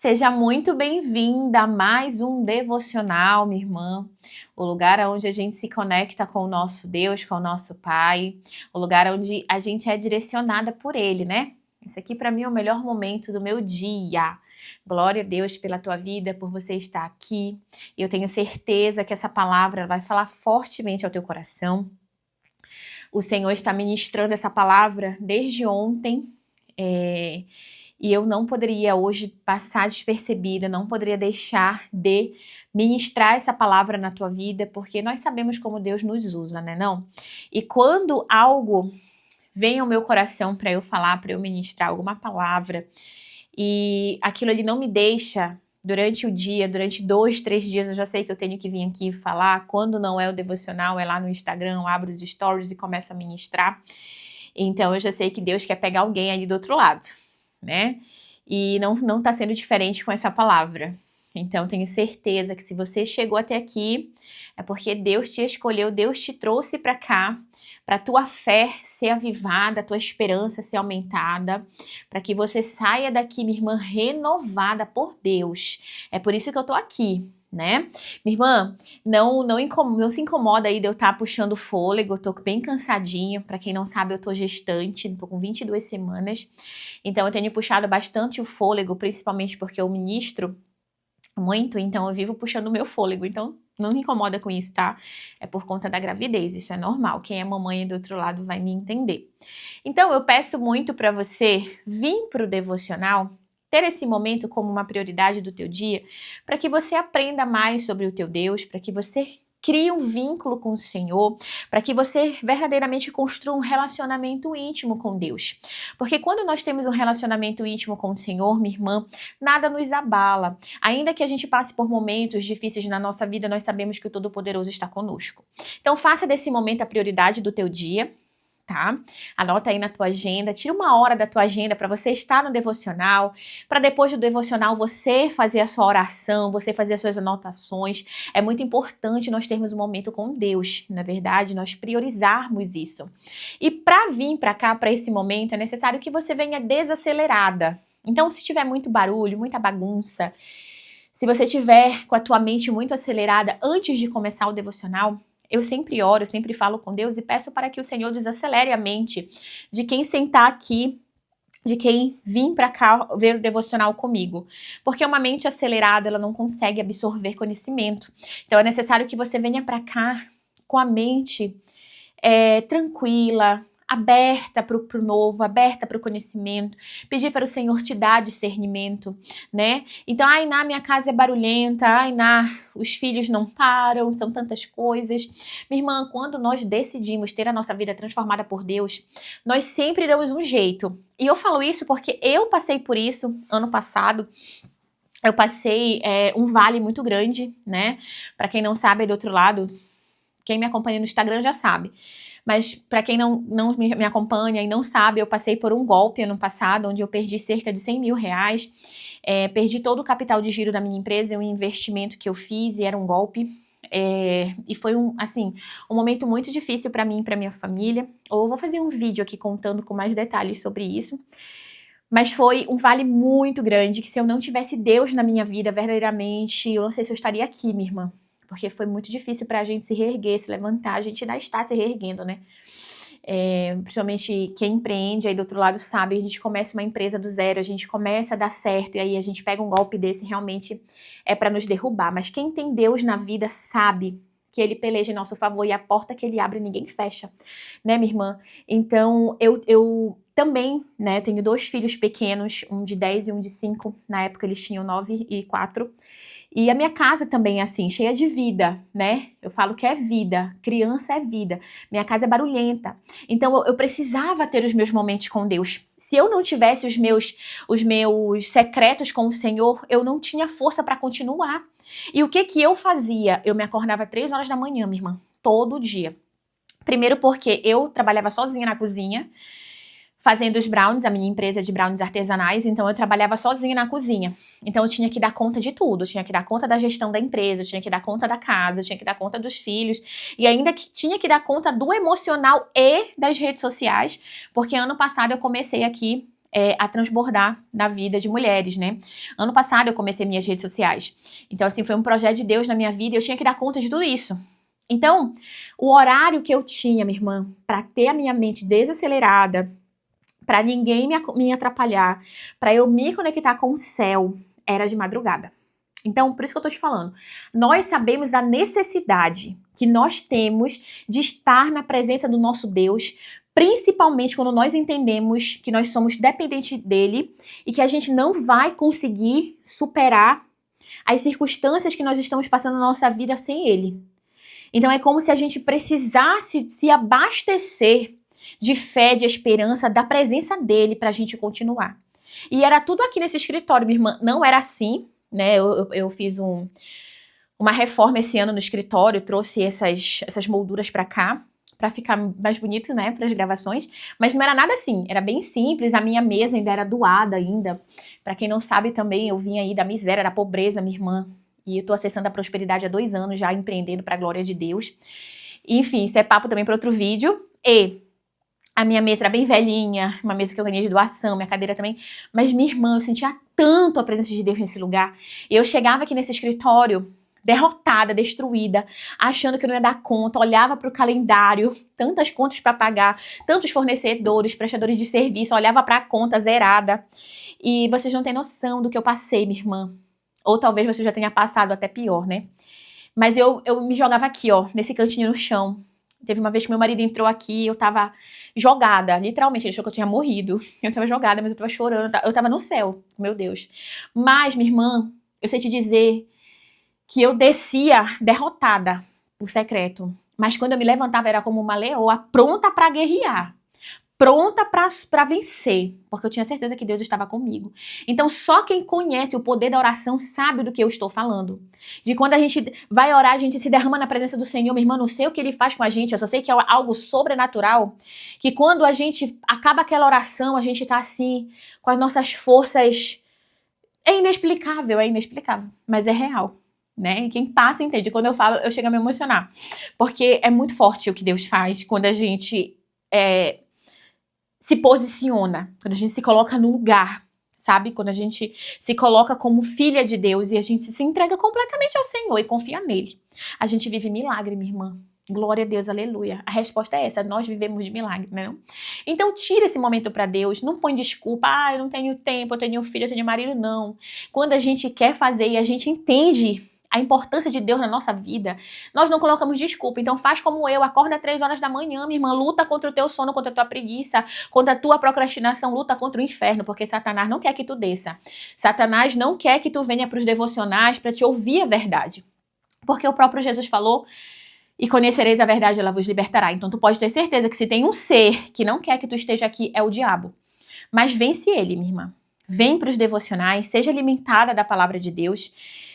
Seja muito bem-vinda a mais um devocional, minha irmã. O lugar onde a gente se conecta com o nosso Deus, com o nosso Pai. O lugar onde a gente é direcionada por Ele, né? Esse aqui para mim é o melhor momento do meu dia. Glória a Deus pela tua vida, por você estar aqui. Eu tenho certeza que essa palavra vai falar fortemente ao teu coração. O Senhor está ministrando essa palavra desde ontem. E eu não poderia hoje passar despercebida, não poderia deixar de ministrar essa palavra na tua vida, porque nós sabemos como Deus nos usa, né não? E quando algo vem ao meu coração para eu falar, para eu ministrar alguma palavra, e aquilo ali não me deixa durante o dia, durante 2, 3 dias, eu já sei que eu tenho que vir aqui falar. Quando não é o devocional, é lá no Instagram, eu abro os stories e começo a ministrar. Então eu já sei que Deus quer pegar alguém ali do outro lado, né? E não tá sendo diferente com essa palavra. Então tenho certeza que se você chegou até aqui, é porque Deus te escolheu, Deus te trouxe para cá, para tua fé ser avivada, a tua esperança ser aumentada, para que você saia daqui, minha irmã, renovada por Deus. É por isso que eu tô aqui, né? Minha irmã, não se incomoda aí de eu estar puxando fôlego, eu tô bem cansadinha. Para quem não sabe, eu tô gestante, tô com 22 semanas. Então eu tenho puxado bastante o fôlego, principalmente porque eu ministro muito, então eu vivo puxando o meu fôlego. Então não me incomoda com isso, tá? É por conta da gravidez, isso é normal. Quem é mamãe do outro lado vai me entender. Então eu peço muito para você vir pro devocional, ter esse momento como uma prioridade do teu dia, para que você aprenda mais sobre o teu Deus, para que você crie um vínculo com o Senhor, para que você verdadeiramente construa um relacionamento íntimo com Deus. Porque quando nós temos um relacionamento íntimo com o Senhor, minha irmã, nada nos abala. Ainda que a gente passe por momentos difíceis na nossa vida, nós sabemos que o Todo-Poderoso está conosco. Então faça desse momento a prioridade do teu dia, tá? Anota aí na tua agenda, tira uma hora da tua agenda para você estar no devocional, para depois do devocional você fazer a sua oração, você fazer as suas anotações. É muito importante nós termos um momento com Deus, na verdade, nós priorizarmos isso. E para vir para cá, para esse momento, é necessário que você venha desacelerada. Então, se tiver muito barulho, muita bagunça, se você tiver com a tua mente muito acelerada antes de começar o devocional, eu sempre oro, eu sempre falo com Deus e peço para que o Senhor desacelere a mente de quem sentar aqui, de quem vir para cá ver o devocional comigo. Porque uma mente acelerada, ela não consegue absorver conhecimento. Então é necessário que você venha para cá com a mente tranquila, aberta para o novo, aberta para o conhecimento, pedir para o Senhor te dar discernimento, né? Então, Ainá, minha casa é barulhenta, Ainá, os filhos não param, são tantas coisas. Minha irmã, quando nós decidimos ter a nossa vida transformada por Deus, nós sempre damos um jeito. E eu falo isso porque eu passei por isso ano passado. Eu passei um vale muito grande, né? Para quem não sabe, do outro lado, quem me acompanha no Instagram já sabe. Mas para quem não me acompanha e não sabe, eu passei por um golpe ano passado, onde eu perdi cerca de 100 mil reais. Perdi todo o capital de giro da minha empresa, um investimento que eu fiz e era um golpe. E foi um momento muito difícil para mim e para minha família. Eu vou fazer um vídeo aqui contando com mais detalhes sobre isso. Mas foi um vale muito grande, que se eu não tivesse Deus na minha vida, verdadeiramente, eu não sei se eu estaria aqui, minha irmã. Porque foi muito difícil pra gente se reerguer, se levantar. A gente ainda está se reerguendo, né? Principalmente quem empreende aí do outro lado sabe, a gente começa uma empresa do zero, a gente começa a dar certo, e aí a gente pega um golpe desse, realmente é pra nos derrubar. Mas quem tem Deus na vida sabe que ele peleja em nosso favor e a porta que ele abre ninguém fecha, né, minha irmã? Então, eu também, né, tenho 2 filhos pequenos, um de 10 e um de 5. Na época eles tinham 9 e 4. E a minha casa também é assim, cheia de vida, né? Eu falo que é vida, criança é vida. Minha casa é barulhenta. Então eu precisava ter os meus momentos com Deus. Se eu não tivesse os meus secretos com o Senhor, eu não tinha força para continuar. E o que eu fazia? Eu me acordava 3 horas da manhã, minha irmã, todo dia. Primeiro porque eu trabalhava sozinha na cozinha, fazendo os brownies, a minha empresa de brownies artesanais, então eu trabalhava sozinha na cozinha. Então eu tinha que dar conta de tudo, eu tinha que dar conta da gestão da empresa, eu tinha que dar conta da casa, eu tinha que dar conta dos filhos, e ainda que tinha que dar conta do emocional e das redes sociais, porque ano passado eu comecei aqui a transbordar na vida de mulheres, né? Ano passado eu comecei minhas redes sociais. Então, assim, foi um projeto de Deus na minha vida e eu tinha que dar conta de tudo isso. Então, o horário que eu tinha, minha irmã, para ter a minha mente desacelerada, para ninguém me atrapalhar, para eu me conectar com o céu, era de madrugada. Então, por isso que eu tô te falando, nós sabemos da necessidade que nós temos de estar na presença do nosso Deus, principalmente quando nós entendemos que nós somos dependentes dele e que a gente não vai conseguir superar as circunstâncias que nós estamos passando na nossa vida sem ele. Então é como se a gente precisasse se abastecer de fé, de esperança, da presença dele pra gente continuar. E era tudo aqui nesse escritório, minha irmã. Não era assim, né? Eu fiz uma reforma esse ano no escritório, trouxe essas molduras pra cá, pra ficar mais bonito, né, pras gravações. Mas não era nada assim, era bem simples. A minha mesa ainda era doada ainda. Pra quem não sabe também, eu vim aí da miséria, da pobreza, minha irmã. E eu tô acessando a prosperidade há 2 anos, já empreendendo pra glória de Deus. Enfim, isso é papo também para outro vídeo. E a minha mesa era bem velhinha, uma mesa que eu ganhei de doação, minha cadeira também. Mas minha irmã, eu sentia tanto a presença de Deus nesse lugar. E eu chegava aqui nesse escritório, derrotada, destruída, achando que eu não ia dar conta, olhava para o calendário, tantas contas para pagar, tantos fornecedores, prestadores de serviço, olhava para a conta zerada. E vocês não têm noção do que eu passei, minha irmã. Ou talvez você já tenha passado até pior, né? Mas eu me jogava aqui, ó, nesse cantinho no chão. Teve uma vez que meu marido entrou aqui, eu tava jogada, literalmente, ele achou que eu tinha morrido. Eu tava jogada, mas eu tava chorando, eu tava no céu, meu Deus. Mas, minha irmã, eu sei te dizer que eu descia derrotada por secreto. Mas quando eu me levantava, era como uma leoa, pronta pra guerrear. Pronta pra vencer, porque eu tinha certeza que Deus estava comigo. Então, só quem conhece o poder da oração sabe do que eu estou falando. De quando a gente vai orar, a gente se derrama na presença do Senhor. Minha irmã, não sei o que ele faz com a gente, eu só sei que é algo sobrenatural. Que quando a gente acaba aquela oração, a gente tá assim, com as nossas forças. É inexplicável, mas é real. Né? E quem passa entende. Quando eu falo, eu chego a me emocionar. Porque é muito forte o que Deus faz quando a gente se posiciona, quando a gente se coloca no lugar, sabe? Quando a gente se coloca como filha de Deus e a gente se entrega completamente ao Senhor e confia nele. A gente vive milagre, minha irmã. Glória a Deus, aleluia. A resposta é essa, nós vivemos de milagre, né? Então tira esse momento pra Deus, não põe desculpa, eu não tenho tempo, eu tenho filho, eu tenho marido, não. Quando a gente quer fazer e a gente entende a importância de Deus na nossa vida, nós não colocamos desculpa. Então faz como eu, acorda às 3 horas da manhã, minha irmã, luta contra o teu sono, contra a tua preguiça, contra a tua procrastinação, luta contra o inferno, porque Satanás não quer que tu desça. Satanás não quer que tu venha para os devocionais para te ouvir a verdade. Porque o próprio Jesus falou, e conhecereis a verdade, ela vos libertará. Então tu pode ter certeza que se tem um ser que não quer que tu esteja aqui, é o diabo. Mas vence ele, minha irmã. Vem para os devocionais, seja alimentada da palavra de Deus.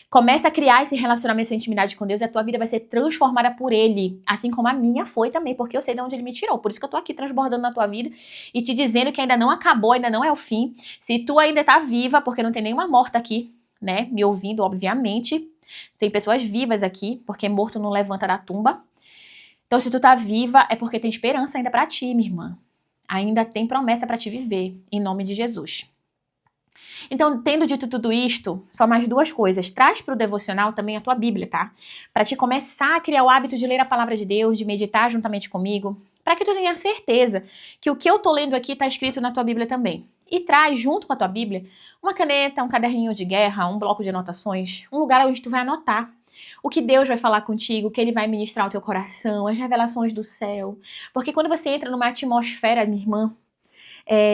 Começa a criar esse relacionamento, essa intimidade com Deus e a tua vida vai ser transformada por Ele. Assim como a minha foi também, porque eu sei de onde Ele me tirou. Por isso que eu tô aqui transbordando na tua vida e te dizendo que ainda não acabou, ainda não é o fim. Se tu ainda tá viva, porque não tem nenhuma morta aqui, né, me ouvindo, obviamente. Tem pessoas vivas aqui, porque morto não levanta da tumba. Então se tu tá viva, é porque tem esperança ainda pra ti, minha irmã. Ainda tem promessa pra te viver, em nome de Jesus. Então, tendo dito tudo isto, só mais 2 coisas. Traz para o devocional também a tua Bíblia, tá? Para te começar a criar o hábito de ler a palavra de Deus, de meditar juntamente comigo, para que tu tenha certeza que o que eu tô lendo aqui tá escrito na tua Bíblia também. E traz, junto com a tua Bíblia, uma caneta, um caderninho de guerra, um bloco de anotações, um lugar onde tu vai anotar o que Deus vai falar contigo, o que Ele vai ministrar ao teu coração, as revelações do céu. Porque quando você entra numa atmosfera, minha irmã,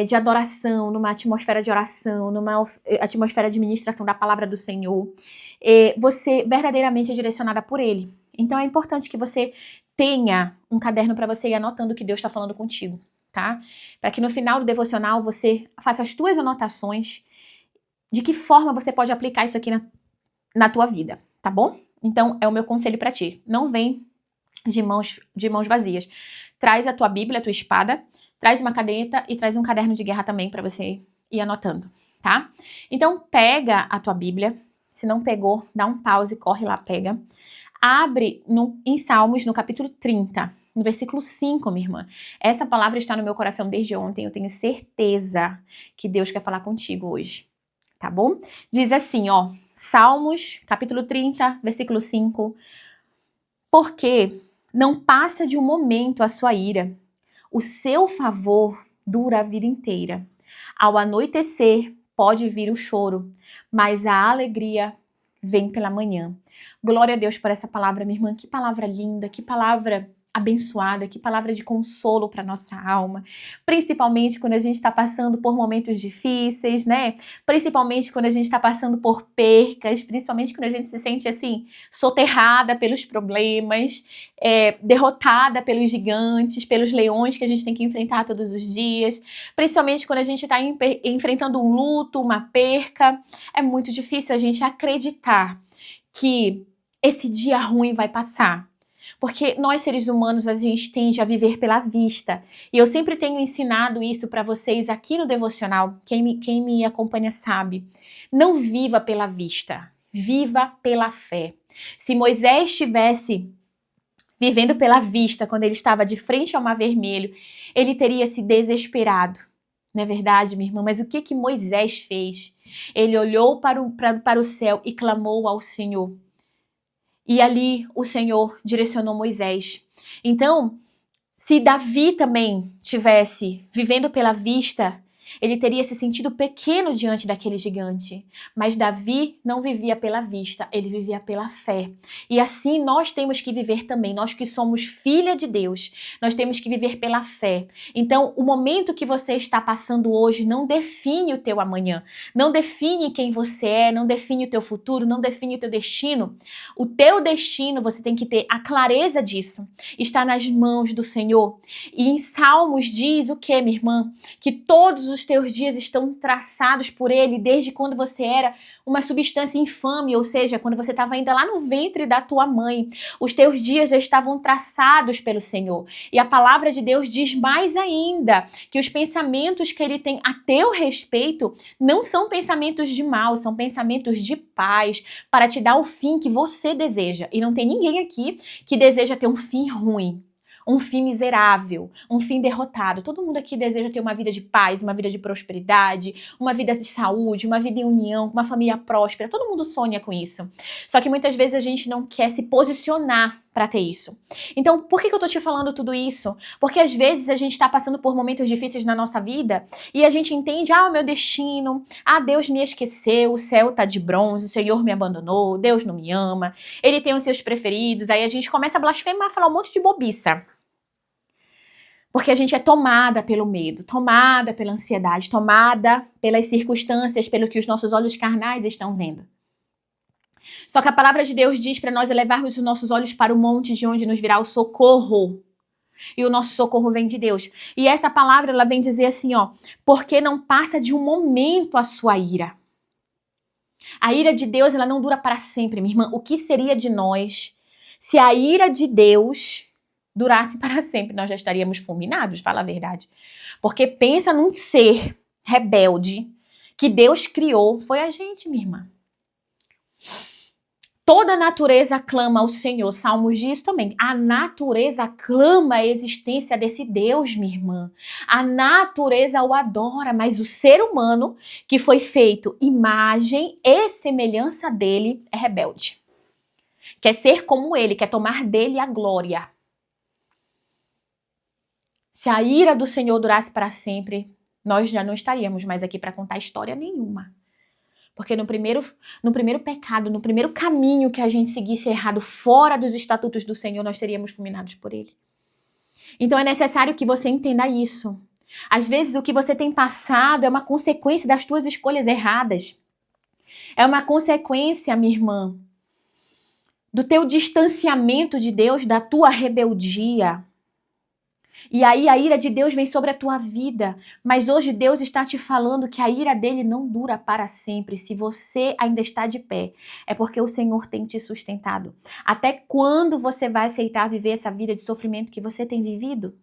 de adoração, numa atmosfera de oração, numa atmosfera de ministração da palavra do Senhor, você verdadeiramente é direcionada por Ele. Então é importante que você tenha um caderno para você ir anotando o que Deus está falando contigo, tá? Para que no final do devocional você faça as tuas anotações de que forma você pode aplicar isso aqui na tua vida, tá bom? Então é o meu conselho para ti. Não vem de mãos vazias. Traz a tua Bíblia, a tua espada, traz uma caneta e traz um caderno de guerra também para você ir anotando, tá? Então pega a tua Bíblia, se não pegou, dá um pause, corre lá, pega. Abre em Salmos, no capítulo 30. no versículo 5, minha irmã. Essa palavra está no meu coração desde ontem, eu tenho certeza que Deus quer falar contigo hoje, tá bom? Diz assim, ó, Salmos, capítulo 30, versículo 5. Porque não passa de um momento a sua ira, o seu favor dura a vida inteira. Ao anoitecer pode vir o choro, mas a alegria vem pela manhã. Glória a Deus por essa palavra, minha irmã. Que palavra linda, que palavra abençoada, que palavra de consolo para nossa alma, principalmente quando a gente está passando por momentos difíceis, né? Principalmente quando a gente está passando por percas, principalmente quando a gente se sente assim, soterrada pelos problemas, derrotada pelos gigantes, pelos leões que a gente tem que enfrentar todos os dias, principalmente quando a gente está enfrentando um luto, uma perca. É muito difícil a gente acreditar que esse dia ruim vai passar. Porque nós, seres humanos, a gente tende a viver pela vista. E eu sempre tenho ensinado isso para vocês aqui no Devocional. Quem me acompanha sabe. Não viva pela vista. Viva pela fé. Se Moisés estivesse vivendo pela vista quando ele estava de frente ao Mar Vermelho, ele teria se desesperado. Não é verdade, minha irmã? Mas o que Moisés fez? Ele olhou para o céu e clamou ao Senhor. E ali o Senhor direcionou Moisés. Então, se Davi também tivesse vivendo pela vista, ele teria se sentido pequeno diante daquele gigante. Mas Davi não vivia pela vista, ele vivia pela fé. E assim nós temos que viver também. Nós que somos filha de Deus, nós temos que viver pela fé. Então, o momento que você está passando hoje não define o teu amanhã. Não define quem você é, não define o teu futuro, não define o teu destino. O teu destino, você tem que ter a clareza disso. Está nas mãos do Senhor. E em Salmos diz o que, minha irmã? Que todos os teus dias estão traçados por Ele desde quando você era uma substância infame, ou seja, quando você estava ainda lá no ventre da tua mãe. Os teus dias já estavam traçados pelo Senhor. E a palavra de Deus diz mais ainda, que os pensamentos que Ele tem a teu respeito não são pensamentos de mal, são pensamentos de paz, para te dar o fim que você deseja. E não tem ninguém aqui que deseja ter um fim ruim. Um fim miserável, um fim derrotado. Todo mundo aqui deseja ter uma vida de paz, uma vida de prosperidade, uma vida de saúde, uma vida em união, uma família próspera. Todo mundo sonha com isso. Só que muitas vezes a gente não quer se posicionar para ter isso. Então, por que eu tô te falando tudo isso? Porque às vezes a gente está passando por momentos difíceis na nossa vida e a gente entende, o meu destino, Deus me esqueceu, o céu tá de bronze, o Senhor me abandonou, Deus não me ama, Ele tem os seus preferidos. Aí a gente começa a blasfemar, falar um monte de bobiça. Porque a gente é tomada pelo medo, tomada pela ansiedade, tomada pelas circunstâncias, pelo que os nossos olhos carnais estão vendo. Só que a palavra de Deus diz para nós elevarmos os nossos olhos para o monte de onde nos virá o socorro. E o nosso socorro vem de Deus. E essa palavra, ela vem dizer assim, porque não passa de um momento a sua ira. A ira de Deus, ela não dura para sempre, minha irmã. O que seria de nós se a ira de Deus durasse para sempre? Nós já estaríamos fulminados, fala a verdade. Porque pensa num ser rebelde que Deus criou, foi a gente, minha irmã. Toda a natureza clama ao Senhor. Salmos diz também. A natureza clama a existência desse Deus, minha irmã. A natureza o adora, mas o ser humano, que foi feito imagem e semelhança dele, é rebelde. Quer ser como ele, quer tomar dele a glória. Se a ira do Senhor durasse para sempre, nós já não estaríamos mais aqui para contar história nenhuma. Porque no primeiro pecado, no primeiro caminho que a gente seguisse errado, fora dos estatutos do Senhor, nós seríamos fulminados por Ele. Então é necessário que você entenda isso. Às vezes o que você tem passado é uma consequência das tuas escolhas erradas. É uma consequência, minha irmã, do teu distanciamento de Deus, da tua rebeldia. E aí a ira de Deus vem sobre a tua vida. Mas hoje Deus está te falando que a ira dele não dura para sempre. Se você ainda está de pé, é porque o Senhor tem te sustentado. Até quando você vai aceitar viver essa vida de sofrimento que você tem vivido?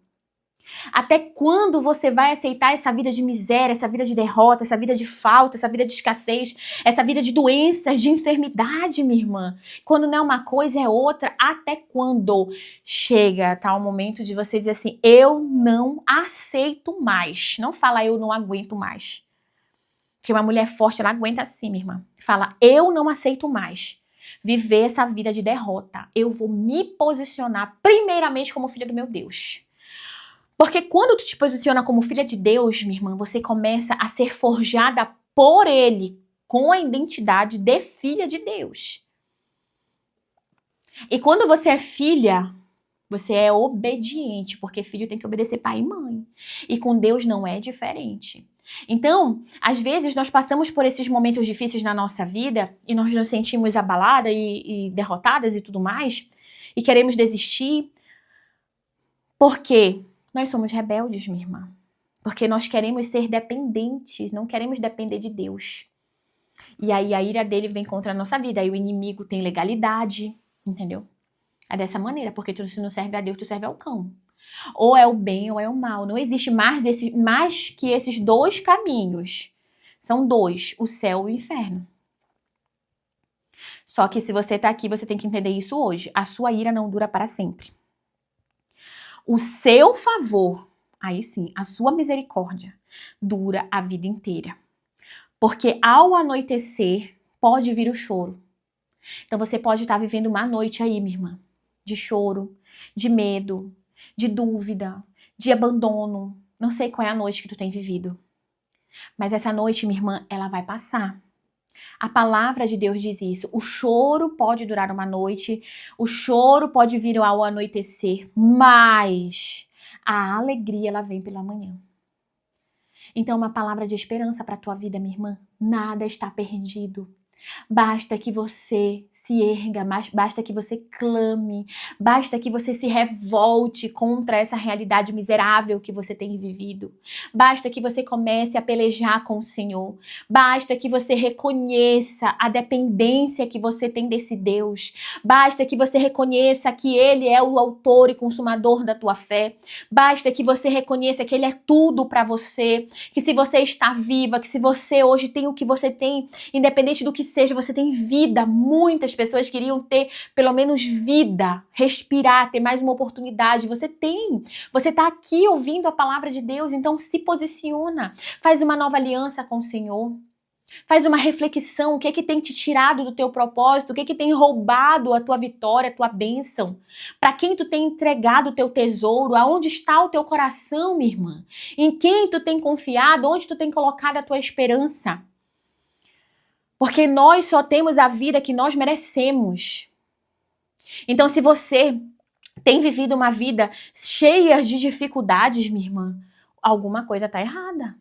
Até quando você vai aceitar essa vida de miséria, essa vida de derrota, essa vida de falta, essa vida de escassez, essa vida de doenças, de enfermidade, minha irmã? Quando não é uma coisa, é outra. Até quando chega tal momento de você dizer assim, eu não aceito mais. Não fala eu não aguento mais. Porque uma mulher forte, ela aguenta assim, minha irmã. Fala, eu não aceito mais viver essa vida de derrota. Eu vou me posicionar primeiramente como filha do meu Deus. Porque quando tu te posiciona como filha de Deus, minha irmã, você começa a ser forjada por Ele, com a identidade de filha de Deus. E quando você é filha, você é obediente, porque filho tem que obedecer pai e mãe. E com Deus não é diferente. Então, às vezes nós passamos por esses momentos difíceis na nossa vida e nós nos sentimos abaladas e derrotadas e tudo mais, e queremos desistir. Por quê? Nós somos rebeldes, minha irmã. Porque nós queremos ser dependentes, não queremos depender de Deus. E aí a ira dele vem contra a nossa vida. Aí o inimigo tem legalidade, entendeu? É dessa maneira, porque tu se não serve a Deus, tu serve ao cão. Ou é o bem ou é o mal. Não existe mais que esses dois caminhos. São dois, o céu e o inferno. Só que se você tá aqui, você tem que entender isso hoje. A sua ira não dura para sempre. O seu favor, aí sim, a sua misericórdia, dura a vida inteira. Porque ao anoitecer, pode vir o choro. Então você pode estar vivendo uma noite aí, minha irmã, de choro, de medo, de dúvida, de abandono. Não sei qual é a noite que tu tem vivido. Mas essa noite, minha irmã, ela vai passar. A palavra de Deus diz isso. O choro pode durar uma noite, o choro pode vir ao anoitecer, mas a alegria, ela vem pela manhã. Então, uma palavra de esperança para a tua vida, minha irmã. Nada está perdido. Basta que você se erga, basta que você clame, basta que você se revolte contra essa realidade miserável que você tem vivido. Basta que você comece a pelejar com o Senhor. Basta que você reconheça a dependência que você tem desse Deus. Basta que você reconheça que Ele é o autor e consumador da tua fé. Basta que você reconheça que Ele é tudo para você, que se você está viva, que se você hoje tem o que você tem, independente do que seja, você tem vida. Muitas pessoas queriam ter pelo menos vida, respirar, ter mais uma oportunidade. Você tem. Você está aqui ouvindo a palavra de Deus, então se posiciona. Faz uma nova aliança com o Senhor. Faz uma reflexão, o que é que tem te tirado do teu propósito, o que é que tem roubado a tua vitória, a tua bênção. Para quem tu tem entregado o teu tesouro, aonde está o teu coração, minha irmã? Em quem tu tem confiado, onde tu tem colocado a tua esperança? Porque nós só temos a vida que nós merecemos. Então, se você tem vivido uma vida cheia de dificuldades, minha irmã, alguma coisa está errada.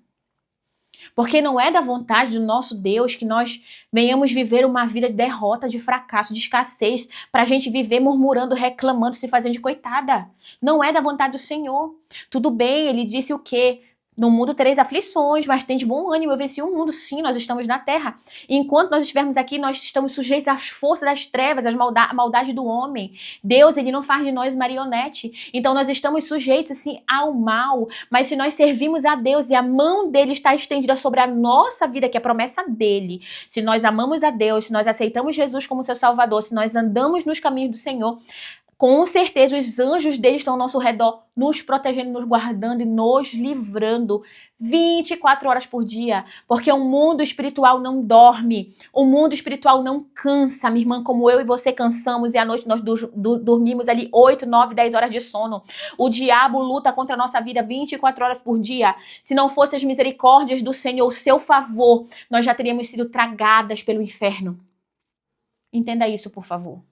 Porque não é da vontade do nosso Deus que nós venhamos viver uma vida de derrota, de fracasso, de escassez, para a gente viver murmurando, reclamando, se fazendo de coitada. Não é da vontade do Senhor. Tudo bem, ele disse o quê? No mundo tereis aflições, mas tem de bom ânimo, eu venci o mundo. Sim, nós estamos na terra. E enquanto nós estivermos aqui, nós estamos sujeitos às forças das trevas, à maldade do homem. Deus, ele não faz de nós marionete. Então nós estamos sujeitos, assim, ao mal. Mas se nós servimos a Deus e a mão dele está estendida sobre a nossa vida, que é a promessa dele, se nós amamos a Deus, se nós aceitamos Jesus como seu Salvador, se nós andamos nos caminhos do Senhor, com certeza os anjos dele estão ao nosso redor, nos protegendo, nos guardando e nos livrando 24 horas por dia, porque o mundo espiritual não dorme, o mundo espiritual não cansa, minha irmã, como eu e você cansamos e à noite nós dormimos ali 8, 9, 10 horas de sono. O diabo luta contra a nossa vida 24 horas por dia. Se não fossem as misericórdias do Senhor, o seu favor, nós já teríamos sido tragadas pelo inferno. Entenda isso, por favor.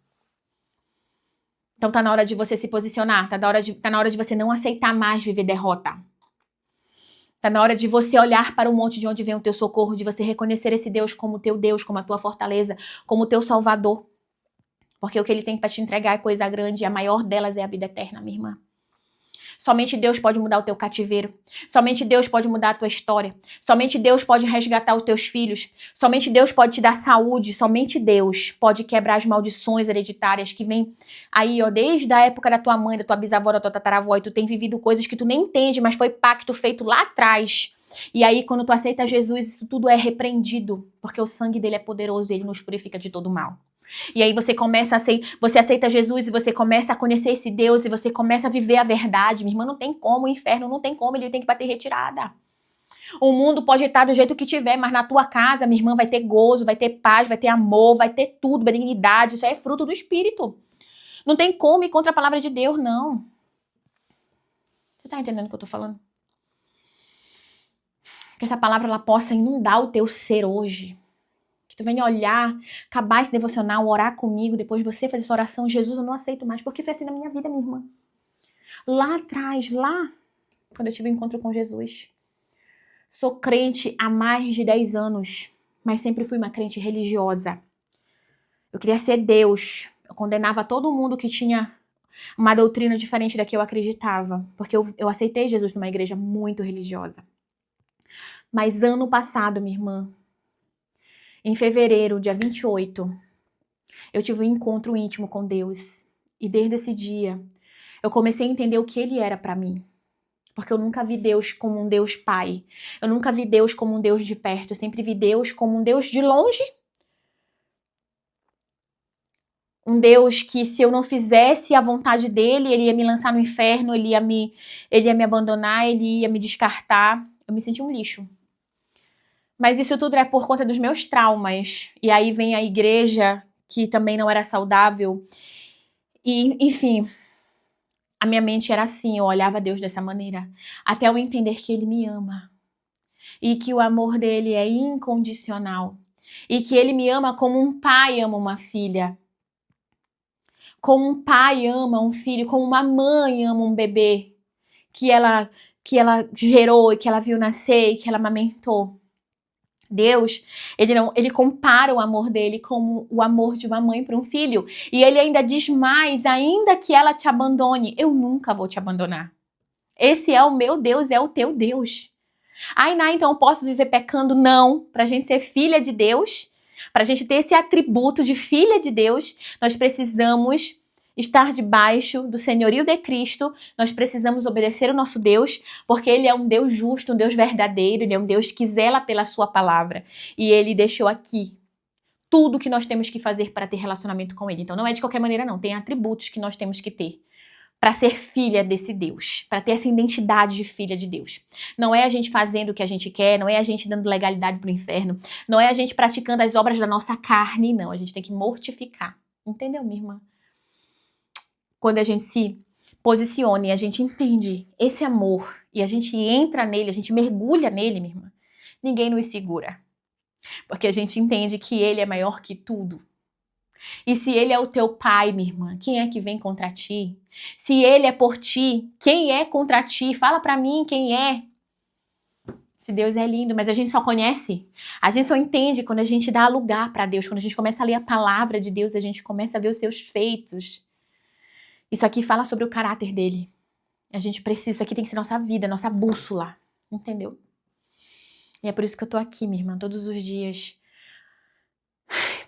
Então tá na hora de você se posicionar, tá na hora de você não aceitar mais viver derrota. Tá na hora de você olhar para o monte de onde vem o teu socorro, de você reconhecer esse Deus como teu Deus, como a tua fortaleza, como o teu Salvador. Porque o que ele tem para te entregar é coisa grande e a maior delas é a vida eterna, minha irmã. Somente Deus pode mudar o teu cativeiro. Somente Deus pode mudar a tua história. Somente Deus pode resgatar os teus filhos. Somente Deus pode te dar saúde. Somente Deus pode quebrar as maldições hereditárias que vêm aí, ó, desde a época da tua mãe, da tua bisavó, da tua tataravó, e tu tem vivido coisas que tu nem entende, mas foi pacto feito lá atrás. E aí, quando tu aceita Jesus, isso tudo é repreendido, porque o sangue dele é poderoso e ele nos purifica de todo mal. E aí você aceita Jesus e você começa a conhecer esse Deus e você começa a viver a verdade. Minha irmã, não tem como, o inferno não tem como, ele tem que bater retirada. O mundo pode estar do jeito que tiver, mas na tua casa, minha irmã, vai ter gozo, vai ter paz, vai ter amor, vai ter tudo, benignidade. Isso é fruto do Espírito. Não tem como ir contra a palavra de Deus, não. Você tá entendendo o que eu tô falando? Que essa palavra ela possa inundar o teu ser hoje. Que tu venha olhar, acabar esse devocional, orar comigo, depois de você fazer essa oração, Jesus, eu não aceito mais, porque foi assim na minha vida, minha irmã. Lá atrás, quando eu tive um encontro com Jesus. Sou crente há mais de 10 anos, mas sempre fui uma crente religiosa. Eu queria ser Deus. Eu condenava todo mundo que tinha uma doutrina diferente da que eu acreditava, porque eu aceitei Jesus numa igreja muito religiosa. Mas ano passado, minha irmã, em fevereiro, dia 28, eu tive um encontro íntimo com Deus. E desde esse dia, eu comecei a entender o que Ele era para mim. Porque eu nunca vi Deus como um Deus pai. Eu nunca vi Deus como um Deus de perto. Eu sempre vi Deus como um Deus de longe. Um Deus que, se eu não fizesse a vontade dele, ele ia me lançar no inferno, ele ia me abandonar, ele ia me descartar. Eu me senti um lixo. Mas isso tudo é por conta dos meus traumas. E aí vem a igreja, que também não era saudável. E, enfim, a minha mente era assim, eu olhava Deus dessa maneira. Até eu entender que Ele me ama. E que o amor dele é incondicional. E que Ele me ama como um pai ama uma filha. Como um pai ama um filho, como uma mãe ama um bebê. Que ela gerou e que ela viu nascer e que ela amamentou. Deus, ele compara o amor dele como o amor de uma mãe para um filho. E ele ainda diz mais, ainda que ela te abandone, eu nunca vou te abandonar. Esse é o meu Deus, é o teu Deus. Então eu posso viver pecando? Não. Pra gente ser filha de Deus, pra gente ter esse atributo de filha de Deus, nós precisamos estar debaixo do senhorio de Cristo, nós precisamos obedecer o nosso Deus, porque Ele é um Deus justo, um Deus verdadeiro, Ele é um Deus que zela pela sua palavra. E Ele deixou aqui tudo que nós temos que fazer para ter relacionamento com Ele. Então não é de qualquer maneira não, tem atributos que nós temos que ter para ser filha desse Deus, para ter essa identidade de filha de Deus. Não é a gente fazendo o que a gente quer, não é a gente dando legalidade pro inferno, não é a gente praticando as obras da nossa carne, não. A gente tem que mortificar. Entendeu, minha irmã? Quando a gente se posiciona e a gente entende esse amor e a gente entra nele, a gente mergulha nele, minha irmã, ninguém nos segura. Porque a gente entende que Ele é maior que tudo. E se Ele é o teu pai, minha irmã, quem é que vem contra ti? Se Ele é por ti, quem é contra ti? Fala pra mim quem é. Se Deus é lindo, mas a gente só conhece, a gente só entende quando a gente dá lugar pra Deus, quando a gente começa a ler a palavra de Deus, a gente começa a ver os seus feitos. Isso aqui fala sobre o caráter dele. A gente precisa, isso aqui tem que ser nossa vida, nossa bússola, entendeu? E é por isso que eu tô aqui, minha irmã, todos os dias,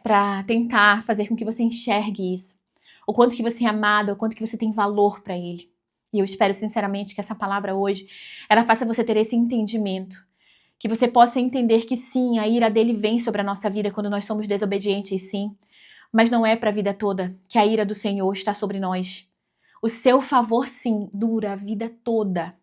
pra tentar fazer com que você enxergue isso. O quanto que você é amado, o quanto que você tem valor pra Ele. E eu espero sinceramente que essa palavra hoje, ela faça você ter esse entendimento. Que você possa entender que sim, a ira dele vem sobre a nossa vida quando nós somos desobedientes, sim. Mas não é pra vida toda que a ira do Senhor está sobre nós. O seu favor, sim, dura a vida toda.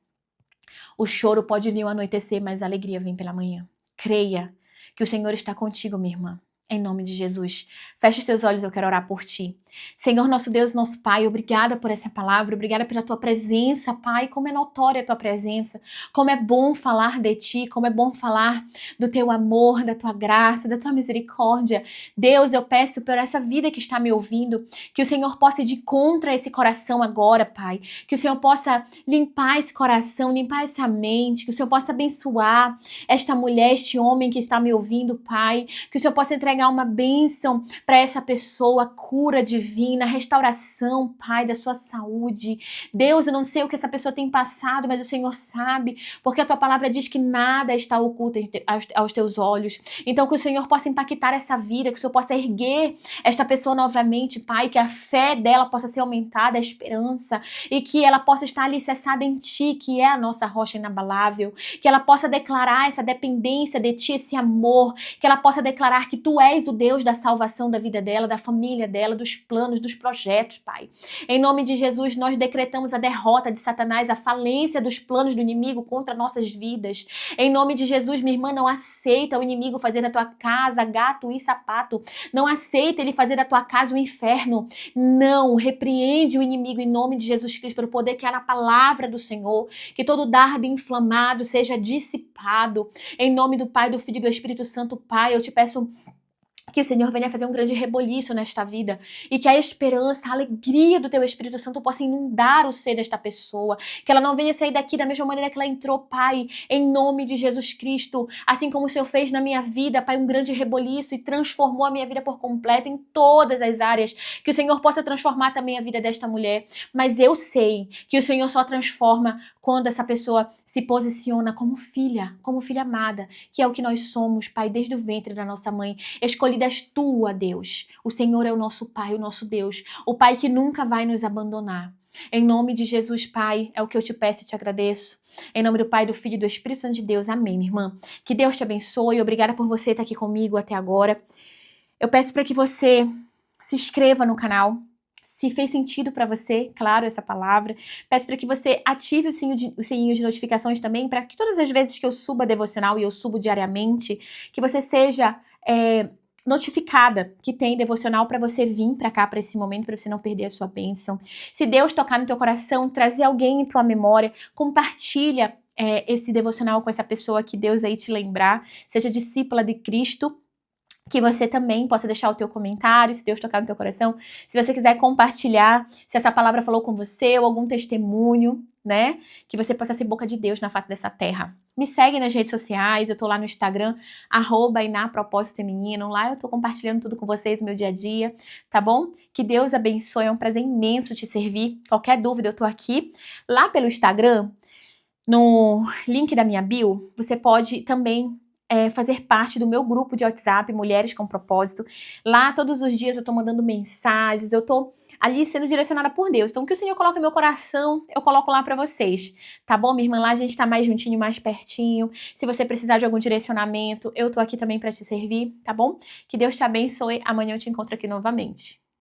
O choro pode vir ao anoitecer, mas a alegria vem pela manhã. Creia que o Senhor está contigo, minha irmã. Em nome de Jesus. Feche os teus olhos, eu quero orar por ti. Senhor, nosso Deus, nosso Pai, obrigada por essa palavra, obrigada pela tua presença, Pai, como é notória a tua presença, como é bom falar de ti, como é bom falar do teu amor, da tua graça, da tua misericórdia. Deus, eu peço por essa vida que está me ouvindo, que o Senhor possa ir de contra esse coração agora, Pai, que o Senhor possa limpar esse coração, limpar essa mente, que o Senhor possa abençoar esta mulher, este homem que está me ouvindo, Pai, que o Senhor possa entregar decretar uma bênção para essa pessoa, cura divina, restauração, Pai, da sua saúde. Deus, eu não sei o que essa pessoa tem passado, mas o Senhor sabe, porque a tua palavra diz que nada está oculto aos teus olhos. Então, que o Senhor possa impactar essa vida, que o Senhor possa erguer esta pessoa novamente, Pai, que a fé dela possa ser aumentada, a esperança, e que ela possa estar alicerçada em Ti, que é a nossa rocha inabalável, que ela possa declarar essa dependência de Ti, esse amor, que ela possa declarar que Tu és o Deus da salvação da vida dela, da família dela, dos planos, dos projetos, Pai. Em nome de Jesus, nós decretamos a derrota de Satanás, a falência dos planos do inimigo contra nossas vidas. Em nome de Jesus, minha irmã, não aceita o inimigo fazer da tua casa gato e sapato. Não aceita ele fazer da tua casa o inferno. Não, repreende o inimigo em nome de Jesus Cristo, pelo poder que há na palavra do Senhor. Que todo dardo inflamado seja dissipado. Em nome do Pai, do Filho e do Espírito Santo, Pai, eu te peço que o Senhor venha fazer um grande reboliço nesta vida e que a esperança, a alegria do teu Espírito Santo possa inundar o ser desta pessoa, que ela não venha sair daqui da mesma maneira que ela entrou, Pai, em nome de Jesus Cristo, assim como o Senhor fez na minha vida, Pai, um grande reboliço e transformou a minha vida por completo em todas as áreas, que o Senhor possa transformar também a vida desta mulher, mas eu sei que o Senhor só transforma quando essa pessoa se posiciona como filha amada, que é o que nós somos, Pai, desde o ventre da nossa mãe, escolhidas tua, Deus. O Senhor é o nosso Pai, o nosso Deus, o Pai que nunca vai nos abandonar. Em nome de Jesus, Pai, é o que eu te peço e te agradeço. Em nome do Pai, do Filho e do Espírito Santo de Deus. Amém, minha irmã. Que Deus te abençoe. Obrigada por você estar aqui comigo até agora. Eu peço para que você se inscreva no canal. Se fez sentido para você, claro, essa palavra, peço para que você ative o sininho de notificações também, para que todas as vezes que eu suba devocional, e eu subo diariamente, que você seja notificada que tem devocional para você vir para cá, para esse momento, para você não perder a sua bênção. Se Deus tocar no teu coração, trazer alguém em tua memória, compartilha esse devocional com essa pessoa que Deus aí te lembrar, seja discípula de Cristo, que você também possa deixar o teu comentário, se Deus tocar no teu coração. Se você quiser compartilhar, se essa palavra falou com você ou algum testemunho, né? Que você possa ser boca de Deus na face dessa terra. Me segue nas redes sociais, eu tô lá no Instagram, @inapropósito-feminino. Lá eu tô compartilhando tudo com vocês, meu dia a dia, tá bom? Que Deus abençoe, é um prazer imenso te servir. Qualquer dúvida, eu tô aqui. Lá pelo Instagram, no link da minha bio, você pode também fazer parte do meu grupo de WhatsApp, Mulheres com Propósito. Lá, todos os dias, eu tô mandando mensagens, eu tô ali sendo direcionada por Deus. Então, o que o Senhor coloca no meu coração, eu coloco lá pra vocês, tá bom, minha irmã? Lá a gente tá mais juntinho, mais pertinho. Se você precisar de algum direcionamento, eu tô aqui também pra te servir, tá bom? Que Deus te abençoe. Amanhã eu te encontro aqui novamente.